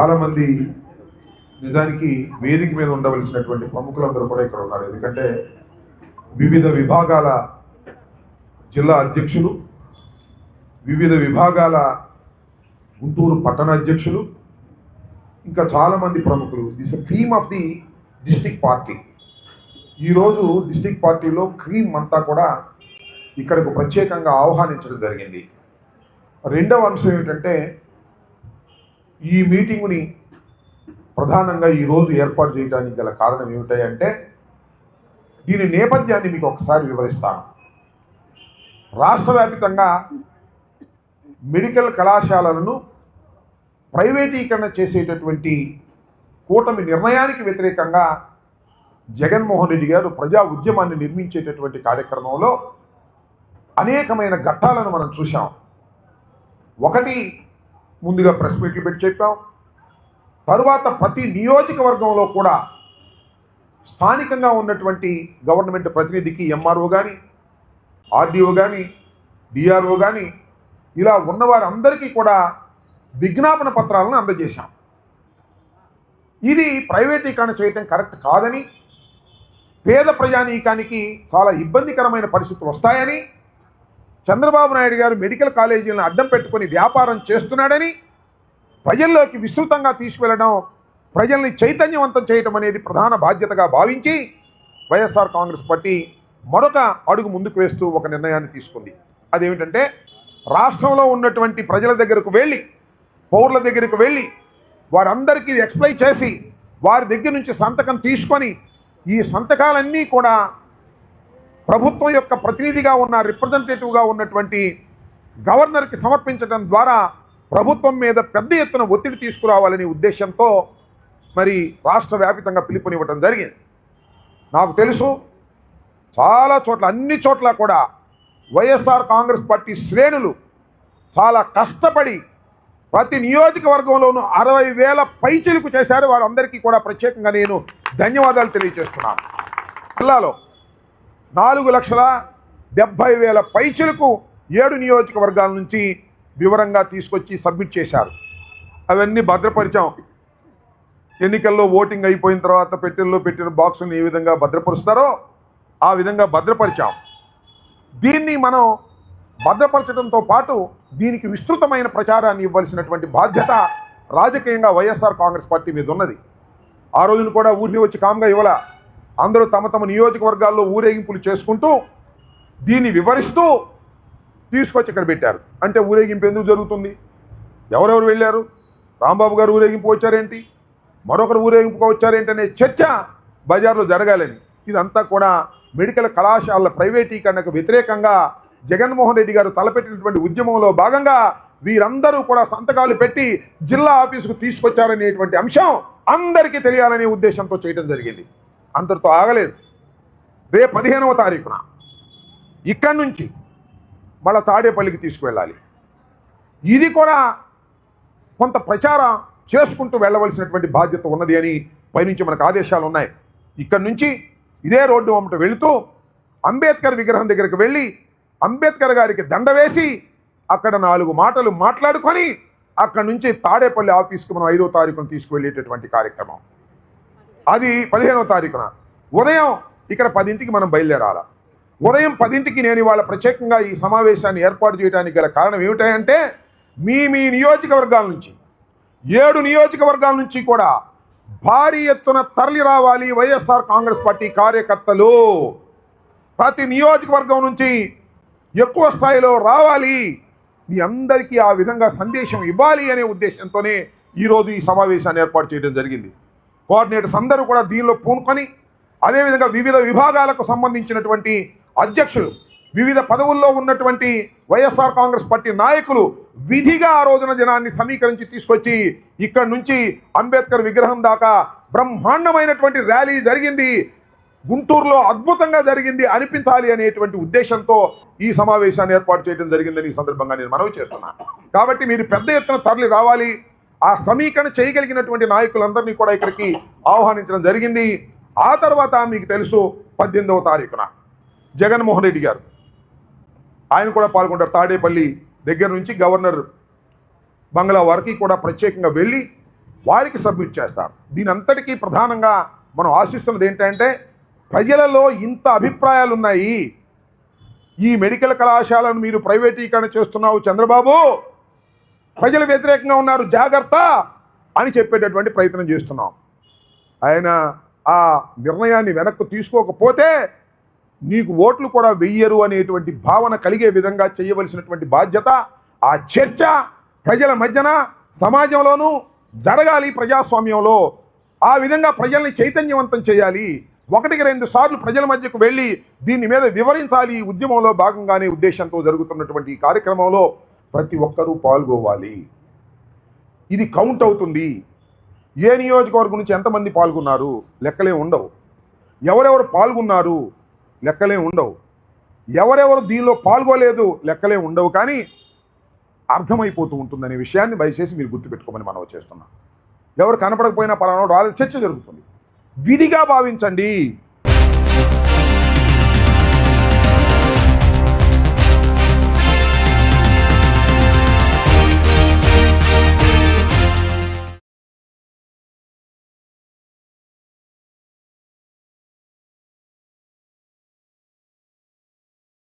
చాలామంది నిజానికి వేదిక మీద ఉండవలసినటువంటి ప్రముఖులందరూ కూడా ఇక్కడ ఉన్నారు. ఎందుకంటే వివిధ విభాగాల జిల్లా అధ్యక్షులు, వివిధ విభాగాల గుంటూరు పట్టణ అధ్యక్షులు, ఇంకా చాలామంది ప్రముఖులు. This cream of the district party. ఈరోజు డిస్ట్రిక్ట్ పార్టీలో క్రీమ్ అంతా కూడా ఇక్కడకు ప్రత్యేకంగా ఆహ్వానించడం జరిగింది. రెండవ అంశం ఏమిటంటే, ఈ మీటింగుని ప్రధానంగా ఈరోజు ఏర్పాటు చేయడానికి గల కారణం ఏమిటంటే, దీని నేపథ్యాన్ని మీకు ఒకసారి వివరిస్తాను. రాష్ట్ర వ్యాప్తంగా మెడికల్ కళాశాలలను ప్రైవేటీకరణ చేసేటటువంటి కూటమి నిర్ణయానికి వ్యతిరేకంగా జగన్మోహన్ రెడ్డి గారు ప్రజా ఉద్యమాన్ని నిర్మించేటటువంటి కార్యక్రమంలో అనేకమైన ఘట్టాలను మనం చూసాం. ఒకటి, ముందుగా ప్రెస్ మీట్లు పెట్టి చెప్పాం. తరువాత ప్రతి నియోజకవర్గంలో కూడా స్థానికంగా ఉన్నటువంటి గవర్నమెంట్ ప్రతినిధికి ఎంఆర్ఓ కానీ, ఆర్డీఓ కానీ, డిఆర్ఓ కానీ ఇలా ఉన్నవారందరికీ కూడా విజ్ఞాపన పత్రాలను అందజేశాం. ఇది ప్రైవేటీకరణ చేయటం కరెక్ట్ కాదని, పేద ప్రజానీకానికి చాలా ఇబ్బందికరమైన పరిస్థితులు వస్తాయని, చంద్రబాబు నాయుడు గారు మెడికల్ కాలేజీలను అడ్డం పెట్టుకుని వ్యాపారం చేస్తున్నాడని ప్రజల్లోకి విస్తృతంగా తీసుకువెళ్ళడం, ప్రజల్ని చైతన్యవంతం చేయటం అనేది ప్రధాన బాధ్యతగా భావించి వైఎస్ఆర్ కాంగ్రెస్ పార్టీ మరొక అడుగు ముందుకు వేస్తూ ఒక నిర్ణయాన్ని తీసుకుంది. అదేమిటంటే, రాష్ట్రంలో ఉన్నటువంటి ప్రజల దగ్గరకు వెళ్ళి, పౌరుల దగ్గరకు వెళ్ళి వారందరికీ ఎక్స్ప్లెయిన్ చేసి వారి దగ్గర నుంచి సంతకం తీసుకొని ఈ సంతకాలన్నీ కూడా ప్రభుత్వం యొక్క ప్రతినిధిగా ఉన్న, రిప్రజెంటేటివ్గా ఉన్నటువంటి గవర్నర్కి సమర్పించడం ద్వారా ప్రభుత్వం మీద పెద్ద ఎత్తున ఒత్తిడి తీసుకురావాలనే ఉద్దేశంతో మరి రాష్ట్ర వ్యాప్తంగా పిలుపునివ్వడం జరిగింది. నాకు తెలుసు, చాలా చోట్ల, అన్ని చోట్ల కూడా వైఎస్ఆర్ కాంగ్రెస్ పార్టీ శ్రేణులు చాలా కష్టపడి ప్రతి నియోజకవర్గంలోనూ 60,000 పైచిలుకు చేశారు. వారందరికీ కూడా ప్రత్యేకంగా నేను ధన్యవాదాలు తెలియజేస్తున్నాను. జిల్లాలో 4,70,000 పైచిలుకు 7 నియోజకవర్గాల నుంచి వివరంగా తీసుకొచ్చి సబ్మిట్ చేశారు. అవన్నీ భద్రపరిచాం. ఎన్నికల్లో ఓటింగ్ అయిపోయిన తర్వాత పెట్టెల్లో పెట్టిన బాక్సుని ఏ విధంగా భద్రపరుస్తారో ఆ విధంగా భద్రపరిచాం. దీన్ని మనం భద్రపరచడంతో పాటు దీనికి విస్తృతమైన ప్రచారాన్ని ఇవ్వాల్సినటువంటి బాధ్యత రాజకీయంగా వైఎస్ఆర్ కాంగ్రెస్ పార్టీ మీద ఉన్నది. ఆ రోజున కూడా ఊరిని వచ్చి కామ్గా ఇవ్వాల. అందరూ తమ తమ నియోజకవర్గాల్లో ఊరేగింపులు చేసుకుంటూ దీన్ని వివరిస్తూ తీసుకొచ్చి ఇక్కడ పెట్టారు. అంటే ఊరేగింపు ఎందుకు జరుగుతుంది, ఎవరెవరు వెళ్ళారు, రాంబాబు గారు ఊరేగింపు వచ్చారేంటి, మరొకరు ఊరేగింపుగా వచ్చారేంటి అనే చర్చ బజార్లో జరగాలని, ఇదంతా కూడా మెడికల్ కళాశాలల ప్రైవేటీకరణకు వ్యతిరేకంగా జగన్మోహన్ రెడ్డి గారు తలపెట్టినటువంటి ఉద్యమంలో భాగంగా వీరందరూ కూడా సంతకాలు పెట్టి జిల్లా ఆఫీసుకు తీసుకొచ్చారనేటువంటి అంశం అందరికీ తెలియాలనే ఉద్దేశంతో చేయడం జరిగింది. అంతటితో ఆగలేదు. రేపు 15వ తారీఖున ఇక్కడి నుంచి మళ్ళా తాడేపల్లికి తీసుకువెళ్ళాలి. ఇది కూడా కొంత ప్రచారం చేసుకుంటూ వెళ్ళవలసినటువంటి బాధ్యత ఉన్నది అని పైనుంచి మనకు ఆదేశాలు ఉన్నాయి. ఇక్కడి నుంచి ఇదే రోడ్డు వెంట వెళుతూ అంబేద్కర్ విగ్రహం దగ్గరికి వెళ్ళి అంబేద్కర్ గారికి దండ వేసి అక్కడ 4 మాటలు మాట్లాడుకొని అక్కడి నుంచి తాడేపల్లి ఆఫీస్కి మనం 5వ తారీఖున తీసుకువెళ్ళేటటువంటి కార్యక్రమం. అది 15వ తారీఖున ఉదయం ఇక్కడ 10ంటికి మనం బయలుదేరాలి. ఉదయం 10ంటికి నేను ఇవాళ ప్రత్యేకంగా ఈ సమావేశాన్ని ఏర్పాటు చేయడానికి గల కారణం ఏమిటంటే, మీ నియోజకవర్గాల నుంచి 7 నియోజకవర్గాల నుంచి కూడా భారీ ఎత్తున తరలి రావాలి వైఎస్ఆర్ కాంగ్రెస్ పార్టీ కార్యకర్తలు. ప్రతి నియోజకవర్గం నుంచి ఎక్కువ స్థాయిలో రావాలి, మీ అందరికీ ఆ విధంగా సందేశం ఇవ్వాలి అనే ఉద్దేశంతోనే ఈరోజు ఈ సమావేశాన్ని ఏర్పాటు చేయడం జరిగింది. కోఆర్డినేటర్స్ అందరూ కూడా దీనిలో పూనుకొని, అదేవిధంగా వివిధ విభాగాలకు సంబంధించినటువంటి అధ్యక్షులు, వివిధ పదవుల్లో ఉన్నటువంటి వైఎస్ఆర్ కాంగ్రెస్ పార్టీ నాయకులు విధిగా ఆ రోజున జనాన్ని సమీకరించి తీసుకొచ్చి ఇక్కడి నుంచి అంబేద్కర్ విగ్రహం దాకా బ్రహ్మాండమైనటువంటి ర్యాలీ జరిగింది, గుంటూరులో అద్భుతంగా జరిగింది అనిపించాలి అనేటువంటి ఉద్దేశంతో ఈ సమావేశాన్ని ఏర్పాటు చేయడం జరిగిందని ఈ సందర్భంగా నేను మనవి చేస్తున్నాను. కాబట్టి మీరు పెద్ద ఎత్తున తరలి రావాలి. ఆ సమీకరణ చేయగలిగినటువంటి నాయకులందరినీ కూడా ఇక్కడికి ఆహ్వానించడం జరిగింది. ఆ తర్వాత మీకు తెలుసు 18వ తారీఖున జగన్మోహన్ రెడ్డి గారు ఆయన కూడా పాల్గొంటారు. తాడేపల్లి దగ్గర నుంచి గవర్నర్ బంగ్లా వరకు కూడా ప్రత్యేకంగా వెళ్ళి వారికి సబ్మిట్ చేస్తారు. దీని అంతటికీ ప్రధానంగా మనం ఆశిస్తున్నది ఏంటంటే ప్రజలలో ఇంత అభిప్రాయాలు ఉన్నాయి, ఈ మెడికల్ కళాశాలను మీరు ప్రైవేటీకరణ చేస్తున్నావు చంద్రబాబు, ప్రజలు వ్యతిరేకంగా ఉన్నారు జాగ్రత్త అని చెప్పేటటువంటి ప్రయత్నం చేస్తున్నాం. ఆయన ఆ నిర్ణయాన్ని వెనక్కు తీసుకోకపోతే నీకు ఓట్లు కూడా వెయ్యరు అనేటువంటి భావన కలిగే విధంగా చేయవలసినటువంటి బాధ్యత, ఆ చర్చ ప్రజల మధ్యన సమాజంలోనూ జరగాలి. ప్రజాస్వామ్యంలో ఆ విధంగా ప్రజల్ని చైతన్యవంతం చేయాలి. 1-2 సార్లు ప్రజల మధ్యకు వెళ్ళి దీని మీద వివరించాలి. ఈ ఉద్యమంలో భాగంగానే ఉద్దేశంతో జరుగుతున్నటువంటి ఈ కార్యక్రమంలో ప్రతి ఒక్కరూ పాల్గొవాలి. ఇది కౌంట్ అవుతుంది. ఏ నియోజకవర్గం నుంచి ఎంతమంది పాల్గొన్నారు లెక్కలే ఉండవు, ఎవరెవరు పాల్గొన్నారు లెక్కలే ఉండవు, ఎవరెవరు దీనిలో పాల్గొలేదు లెక్కలే ఉండవు. కానీ అర్థమైపోతూ ఉంటుందనే విషయాన్ని దయచేసి మీరు గుర్తుపెట్టుకోమని మనం చేస్తున్నాం. ఎవరు కనపడకపోయినా పలానా రాలేదు చర్చ జరుగుతుంది. విధిగా భావించండి.